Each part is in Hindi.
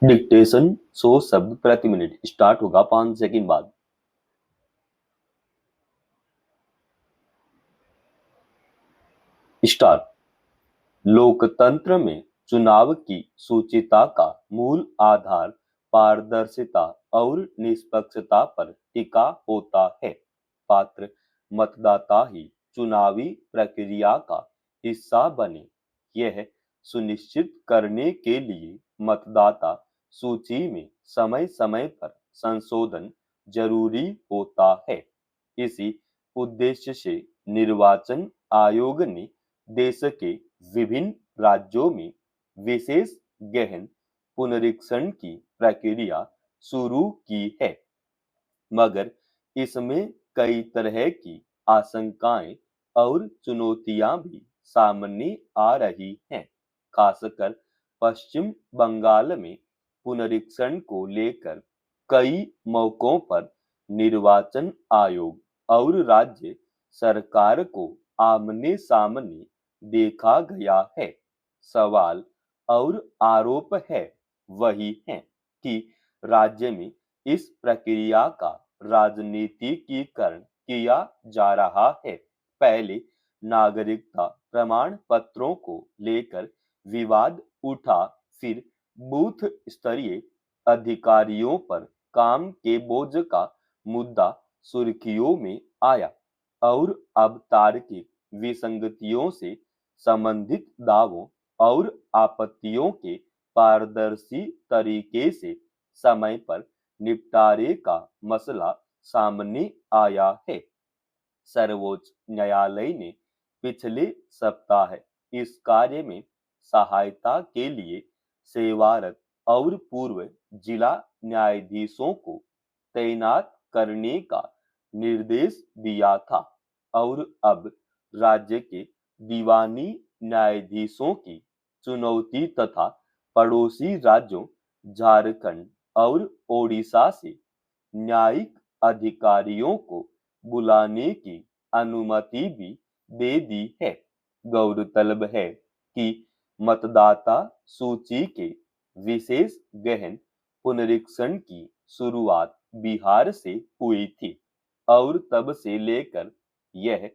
डिक्टेशन 100 शब्द प्रति मिनट स्टार्ट होगा 5 सेकंड बाद। स्टार्ट। लोकतंत्र में चुनाव की शुचिता का मूल आधार पारदर्शिता और निष्पक्षता पर टिका होता है। पात्र मतदाता ही चुनावी प्रक्रिया का हिस्सा बने, यह सुनिश्चित करने के लिए मतदाता सूची में समय समय पर संशोधन जरूरी होता है। इसी उद्देश्य से निर्वाचन आयोग ने देश के विभिन्न राज्यों में विशेष गहन पुनरीक्षण की प्रक्रिया शुरू की है, मगर इसमें कई तरह की आशंकाएं और चुनौतियां भी सामने आ रही हैं। खासकर पश्चिम बंगाल में पुनरीक्षण को लेकर कई मौकों पर निर्वाचन आयोग और राज्य सरकार को आमने सामने देखा गया है। सवाल और आरोप है वही है कि राज्य में इस प्रक्रिया का राजनीतिकीकरण किया जा रहा है। पहले नागरिकता प्रमाण पत्रों को लेकर विवाद उठा, फिर बूथ स्तरीय अधिकारियों पर काम के बोझ का मुद्दा सुर्खियों में आया और अब तार्किक विसंगतियों से संबंधित दावों और आपत्तियों के पारदर्शी तरीके से समय पर निपटारे का मसला सामने आया है। सर्वोच्च न्यायालय ने पिछले सप्ताह इस कार्य में सहायता के लिए सेवारत और पूर्व जिला न्यायाधीशों को तैनात करने का निर्देश दिया था और अब राज्य के दीवानी न्यायाधीशों की चुनौती तथा पड़ोसी राज्यों झारखंड और ओडिशा से न्यायिक अधिकारियों को बुलाने की अनुमति भी दे दी है। गौरतलब है कि मतदाता सूची के विशेष गहन पुनरीक्षण की शुरुआत बिहार से हुई थी और तब से लेकर यह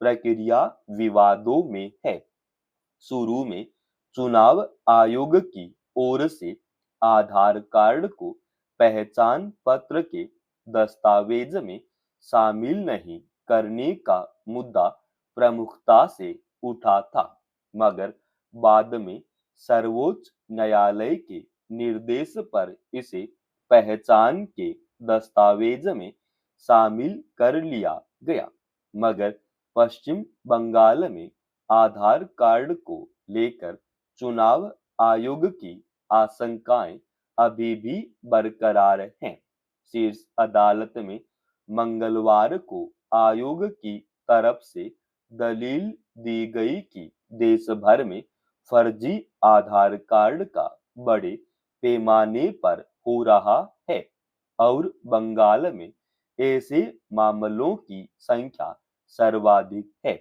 प्रक्रिया विवादों में है। शुरू में चुनाव आयोग की ओर से आधार कार्ड को पहचान पत्र के दस्तावेज में शामिल नहीं करने का मुद्दा प्रमुखता से उठा था, मगर बाद में सर्वोच्च न्यायालय के निर्देश पर इसे पहचान के दस्तावेज में शामिल कर लिया गया। मगर पश्चिम बंगाल में आधार कार्ड को लेकर चुनाव आयोग की आशंकाएं अभी भी बरकरार हैं। शीर्ष अदालत में मंगलवार को आयोग की तरफ से दलील दी गई कि देश भर में फर्जी आधार कार्ड का बड़े पैमाने पर हो रहा है और बंगाल में ऐसे मामलों की संख्या सर्वाधिक है।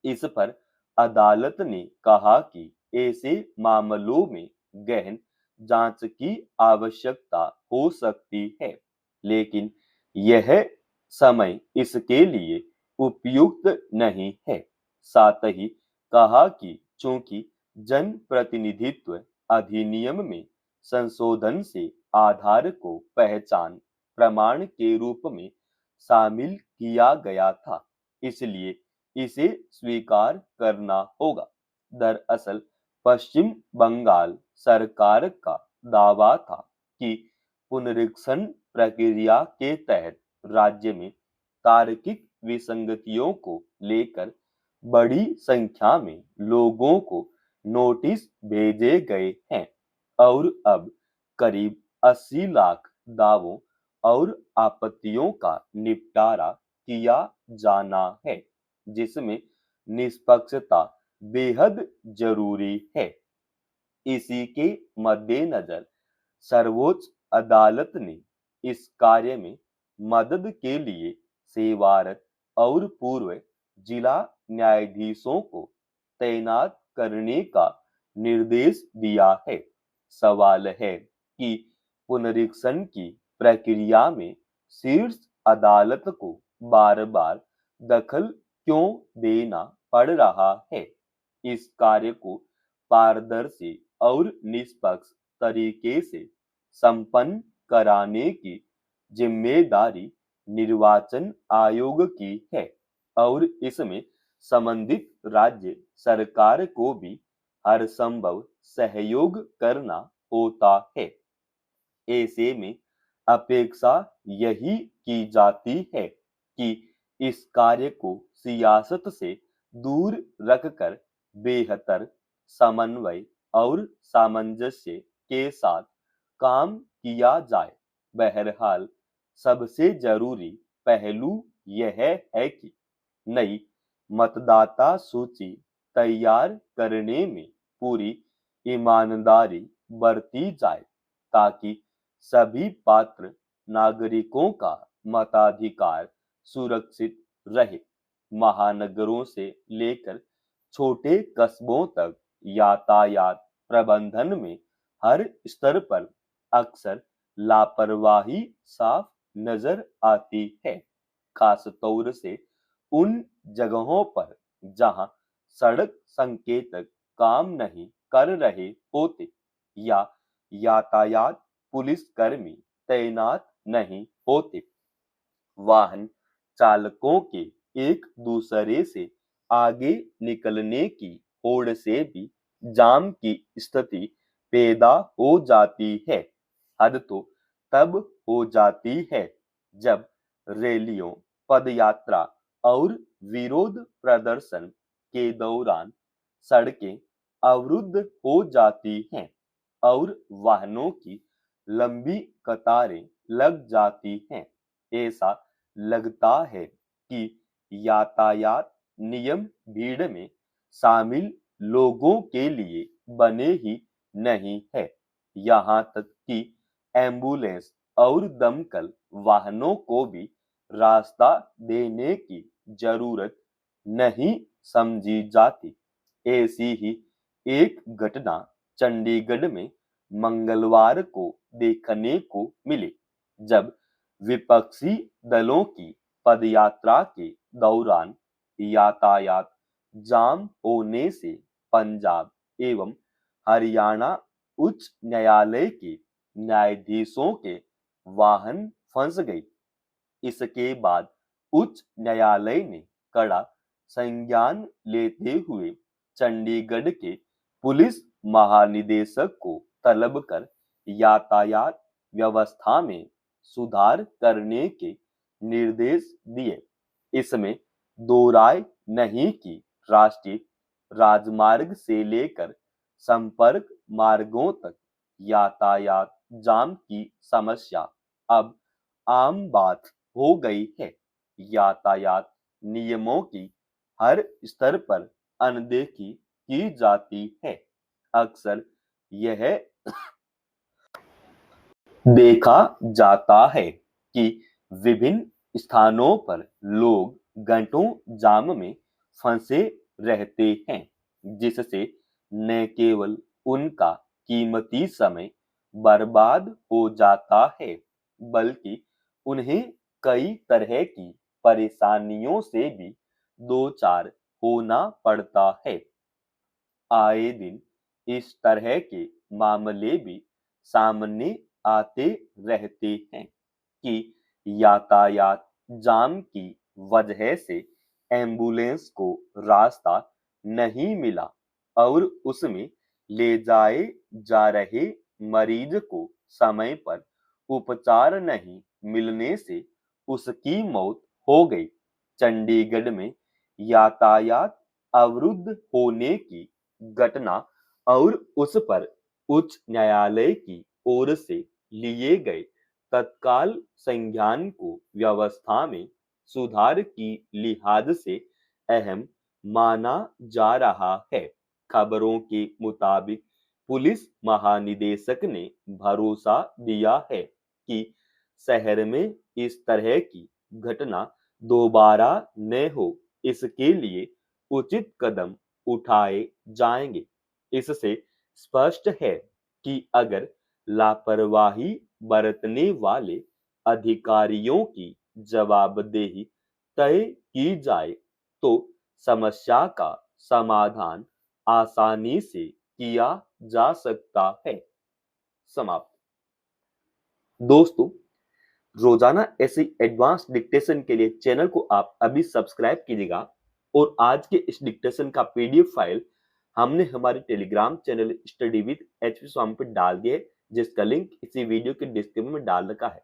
इस पर अदालत ने कहा कि ऐसे मामलों में गहन जांच की आवश्यकता हो सकती है, लेकिन यह समय इसके लिए उपयुक्त नहीं है। साथ ही कहा कि चूंकि जन प्रतिनिधित्व अधिनियम में संशोधन से आधार को पहचान प्रमाण के रूप में शामिल किया गया था, इसलिए इसे स्वीकार करना होगा। दरअसल पश्चिम बंगाल सरकार का दावा था कि पुनरीक्षण प्रक्रिया के तहत राज्य में तार्किक विसंगतियों को लेकर बड़ी संख्या में लोगों को नोटिस भेजे गए हैं और अब करीब 80 लाख दावों और आपत्तियों का निपटारा किया जाना है, जिसमें निष्पक्षता बेहद जरूरी है। इसी के मद्देनजर सर्वोच्च अदालत ने इस कार्य में मदद के लिए सेवारत और पूर्व जिला न्यायाधीशों को तैनात करने का निर्देश दिया है। सवाल है कि पुनरीक्षण की प्रक्रिया में शीर्ष अदालत को बार बार दखल क्यों देना पड़ रहा है। इस कार्य को पारदर्शी और निष्पक्ष तरीके से संपन्न कराने की जिम्मेदारी निर्वाचन आयोग की है और इसमें संबंधित राज्य सरकार को भी हर संभव सहयोग करना होता है। ऐसे में अपेक्षा यही की जाती है कि इस कार्य को सियासत से दूर रखकर बेहतर समन्वय और सामंजस्य के साथ काम किया जाए। बहरहाल सबसे जरूरी पहलू यह है कि नई मतदाता सूची तैयार करने में पूरी ईमानदारी बरती जाए ताकि सभी पात्र नागरिकों का मताधिकार सुरक्षित रहे। महानगरों से लेकर छोटे कस्बों तक यातायात प्रबंधन में हर स्तर पर अक्सर लापरवाही साफ नजर आती है, खास तौर से उन जगहों पर जहां सड़क संकेतक काम नहीं कर रहे होते या यातायात पुलिसकर्मी तैनात नहीं होते। वाहन चालकों के एक दूसरे से आगे निकलने की होड़ से भी जाम की स्थिति पैदा हो जाती है। हद तो तब हो जाती है जब रैलियों, पदयात्रा और विरोध प्रदर्शन के दौरान सड़कें अवरुद्ध हो जाती हैं और वाहनों की लंबी कतारें लग जाती हैं। ऐसा लगता है कि यातायात नियम भीड़ में शामिल लोगों के लिए बने ही नहीं है। यहाँ तक कि एम्बुलेंस और दमकल वाहनों को भी रास्ता देने की जरूरत नहीं समझी जाती। ऐसी ही एक घटना चंडीगढ़ में मंगलवार को देखने को मिली, जब विपक्षी दलों की पदयात्रा के दौरान यातायात जाम होने से पंजाब एवं हरियाणा उच्च न्यायालय के न्यायाधीशों के वाहन फंस गए। इसके बाद उच्च न्यायालय ने कड़ा संज्ञान लेते हुए चंडीगढ़ के पुलिस महानिदेशक को तलब कर यातायात व्यवस्था में सुधार करने के निर्देश दिए। इसमें दो राय नहीं कि राष्ट्रीय राजमार्ग से लेकर संपर्क मार्गों तक यातायात जाम की समस्या अब आम बात हो गई है। यातायात नियमों की हर स्तर पर अनदेखी की जाती है। अक्सर यह देखा जाता है कि विभिन्न स्थानों पर लोग घंटों जाम में फंसे रहते हैं, जिससे न केवल उनका कीमती समय बर्बाद हो जाता है, बल्कि उन्हें कई तरह की परेशानियों से भी दो चार होना पड़ता है। आए दिन इस तरह के मामले भी सामने आते रहते हैं कि यातायात जाम की वजह से एम्बुलेंस को रास्ता नहीं मिला और उसमें ले जाए जा रहे मरीज को समय पर उपचार नहीं मिलने से उसकी मौत हो गई। चंडीगढ़ में यातायात अवरुद्ध होने की घटना और उस पर उच्च न्यायालय की ओर से लिए गए तत्काल संज्ञान को व्यवस्था में सुधार की लिहाज से अहम माना जा रहा है। खबरों के मुताबिक पुलिस महानिदेशक ने भरोसा दिया है कि शहर में इस तरह की घटना दोबारा न हो, इसके लिए उचित कदम उठाए जाएंगे। इससे स्पष्ट है कि अगर लापरवाही बरतने वाले अधिकारियों की जवाबदेही तय की जाए तो समस्या का समाधान आसानी से किया जा सकता है। समाप्त। दोस्तों, रोजाना ऐसी एडवांस डिक्टेशन के लिए चैनल को आप अभी सब्सक्राइब कीजिएगा और आज के इस डिक्टेशन का पीडीएफ फाइल हमने हमारे Telegram channel study with HP Swami पर डाल दिया है, जिसका लिंक इसी वीडियो के डिस्क्रिप्शन में डाल रखा है।